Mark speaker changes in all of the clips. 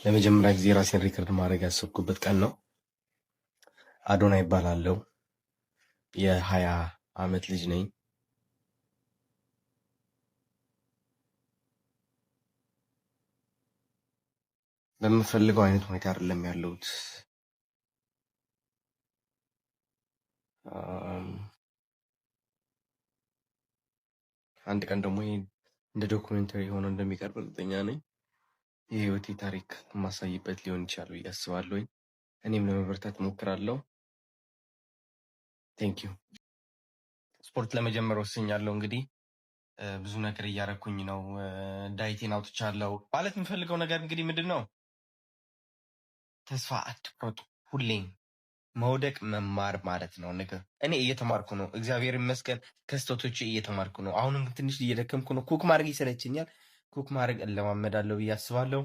Speaker 1: ለመጀመሪያ ጊዜ ራሴን ሪከርድ ማድረግ ያሰብኩበት ቀን ነው። አዶና ይባላለሁ። የ20 ዓመት ልጅ ነኝ። በምፈልገው አይነት ሁኔታ አይደለም ያለሁት። አንድ ቀን ደግሞ ይሄ እንደ ዶክመንተሪ ሆኖ እንደሚቀርብ እርግጠኛ ነኝ። የህይወቴ ታሪክ የማሳይበት ሊሆን ይችላል ብዬ አስባለሁኝ። እኔም ለመበርታት እሞክራለሁ። ቴንክ ዩ። ስፖርት ለመጀመር ወስኛለሁ። እንግዲህ ብዙ ነገር እያረኩኝ ነው። ዳይቴን አውጥቻለሁ። ማለት የምፈልገው ነገር እንግዲህ ምንድን ነው? ተስፋ አትቁረጡ። ሁሌም መውደቅ መማር ማለት ነው። ነገር እኔ እየተማርኩ ነው። እግዚአብሔር ይመስገን ከስተቶች እየተማርኩ ነው። አሁንም ትንሽ እየደከምኩ ነው። ኩክ ማድረግ ይሰለችኛል። ኩክ ማድረግ እለማመዳለሁ ብዬ አስባለሁ።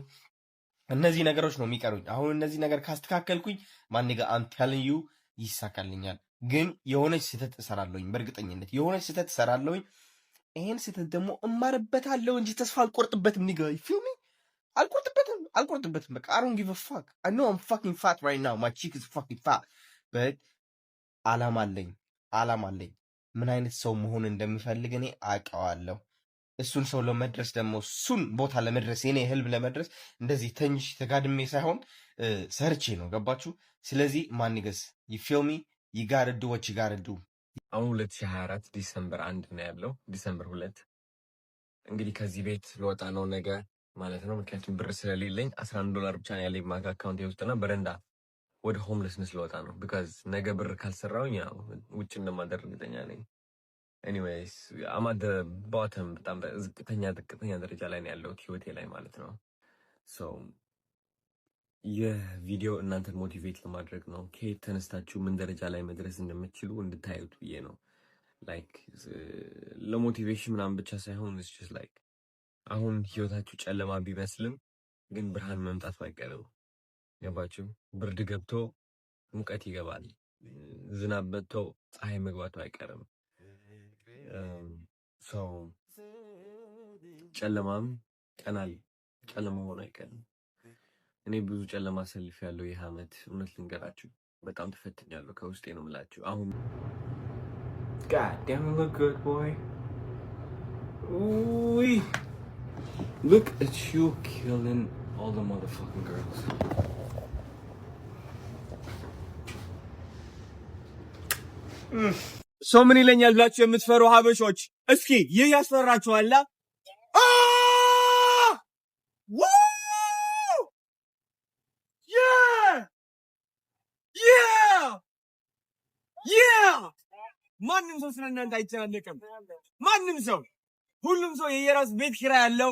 Speaker 1: እነዚህ ነገሮች ነው የሚቀሩኝ። አሁን እነዚህ ነገር ካስተካከልኩኝ ማን ጋር አንታልዩ ይሳካልኛል። ግን የሆነች ስህተት እሰራለሁኝ። በእርግጠኝነት የሆነች ስህተት እሰራለሁኝ። ይሄን ስህተት ደግሞ እማርበታለሁ እንጂ ተስፋ አልቆርጥበትም። ኒጋ ፊልሚ አልቆርጥበትም። በቃ I don't give a fuck. I know I'm fucking fat right now. My cheek is fucking fat. But አላማ አለኝ። ምን አይነት ሰው መሆን እንደምፈልግ እኔ አውቀዋለሁ። እሱን ሰው ለመድረስ ደግሞ እሱን ቦታ ለመድረስ የኔ ህልም ለመድረስ እንደዚህ ተኝሽ ተጋድሜ ሳይሆን ሰርቼ ነው። ገባችሁ? ስለዚህ ማንገስ ይፊልሚ ይጋርዱ ወች ይጋርዱ። አሁን 2024 ዲሰምበር 1 ነው ያለው። ዲሰምበር 2 እንግዲህ ከዚህ ቤት ልወጣ ነው ነገ ማለት ነው። ምክንያቱም ብር ስለሌለኝ $11 ብቻ ነው ያለኝ ባንክ አካውንት ውስጥና በረንዳ ወደ ሆምለስነስ ልወጣ ነው። ቢካዝ ነገ ብር ካልሰራሁኝ ያው ውጭ እንደማደር እርግጠኛ ነኝ። ኤኒዌይስ አም አት ዘ ቦተም በጣም ዝቅተኛ ደረጃ ላይ ነው ያለሁት ህይወቴ ላይ ማለት ነው። ሶ የቪዲዮ እናንተን ሞቲቬት ለማድረግ ነው። ከየት ተነስታችሁ ምን ደረጃ ላይ መድረስ እንደምትችሉ እንድታዩት ብዬ ነው። ላይክ ለሞቲቬሽን ምናምን ብቻ ሳይሆን it's just like አሁን ህይወታችሁ ጨለማ ቢመስልም ግን ብርሃን መምጣቱ አይቀርም። ገባችሁ? ብርድ ገብቶ ሙቀት ይገባል። ዝናብ መጥቶ ፀሐይ መግባቱ አይቀርም። ሰው ጨለማም ቀናል ጨለማ ሆኖ አይቀርም። እኔ ብዙ ጨለማ ሰልፍ ያለው ይህ ዓመት እውነት ልንገራችሁ በጣም ተፈትኛለሁ። ከውስጤ ነው የምላችሁ። አሁን God damn it, look good boy. Ooh, look at you killing all the motherfucking girls.
Speaker 2: ሶ ምን ይለኛል ብላችሁ የምትፈሩ ሀበሾች እስኪ ይህ ያስፈራችኋል? ማንም ሰው ስለእናንተ አይጨናነቅም። ማንም ሰው ሁሉም ሰው የየራሱ ቤት ኪራይ ያለው፣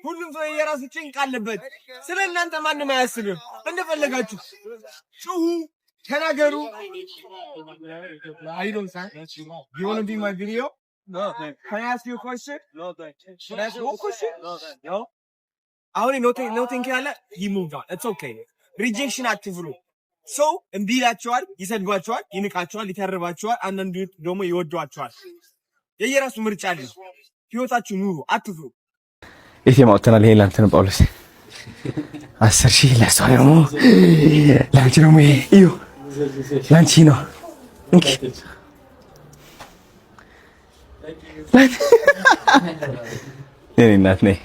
Speaker 2: ሁሉም ሰው የየራሱ ጭንቅ አለበት። ስለእናንተ ማንም አያስብም። እንደፈለጋችሁ ጩሁ፣ ተናገሩ። I don't say. You want to be my video? No. Can I ask you a question? No, thanks. Should I ask you a question? No. አሁን ኖቲንግ ያለ he moved on. It's okay. Rejection አትፍሩ። ሰው እምቢ ይላቸዋል፣ ይሰድባቸዋል፣ ይንቃቸዋል፣ ይተርባቸዋል። አንዳንዱ ደግሞ ይወዷቸዋል። የየራሱ ምርጫ አለ። ህይወታችሁ ኑሩ፣ አትፍሩ።
Speaker 1: እሺ ማውተናል። ይሄ ላንተ ነው ጳውሎስ 10,000 ለሷ ደግሞ ላንቺ ደግሞ እዩ ላንቺ ነው እንኪ የኔ እናት ነይ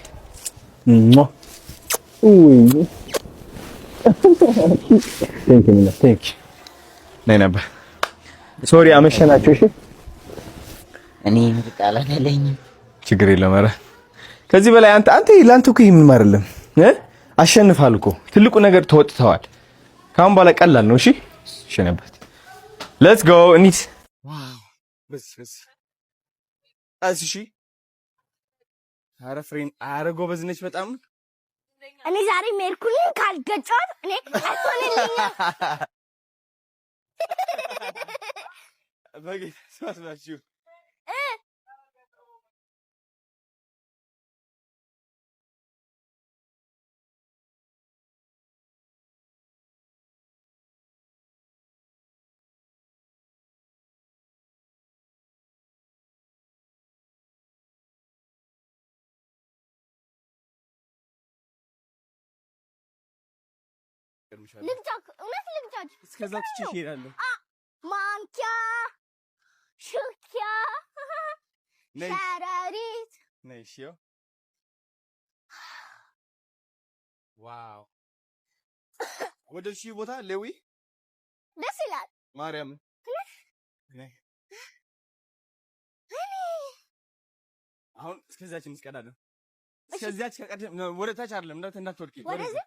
Speaker 1: ቴንክ ነይ ነበር ሶሪ አመሸናችሁ። እሺ
Speaker 3: እኔ ምርቃላ ነኝ።
Speaker 1: ችግር የለም። ኧረ ከዚህ በላይ አንተ ላንተ እኮ ምንም አይደለም። አሸንፋል እኮ ትልቁ ነገር ተወጥተዋል። ካሁን በኋላ ቀላል ነው። እሺ ሸነበት ሌትስ ጎ እንሂድ።
Speaker 2: ዋው በስ እሺ ኧረ ፍሬን ኧረ ጎበዝ ነች በጣም።
Speaker 4: እኔ ዛሬ ሜርኩሪን ካልገጫት እኔ አይሆንልኝም።
Speaker 2: በጌታ ሰዋስናችሁ አስቀይምሻለሁ።
Speaker 4: ልግጫክ እውነት ልግጫች።
Speaker 2: እስከዛ ትችሽ እሄዳለሁ።
Speaker 4: ማንኪያ ሹኪያ
Speaker 2: ነይ
Speaker 4: ሸረሪት
Speaker 2: ነይ። እሺ ዋው ወደ እሺ ቦታ ሌዊ
Speaker 4: ደስ ይላል።
Speaker 2: ማርያም ነይ። አሁን እስከዛችን እንስቀዳለን። እስከዛች ከቀደም ወደ ታች አይደለም እንዳትወድቂ።
Speaker 4: ወደዚህ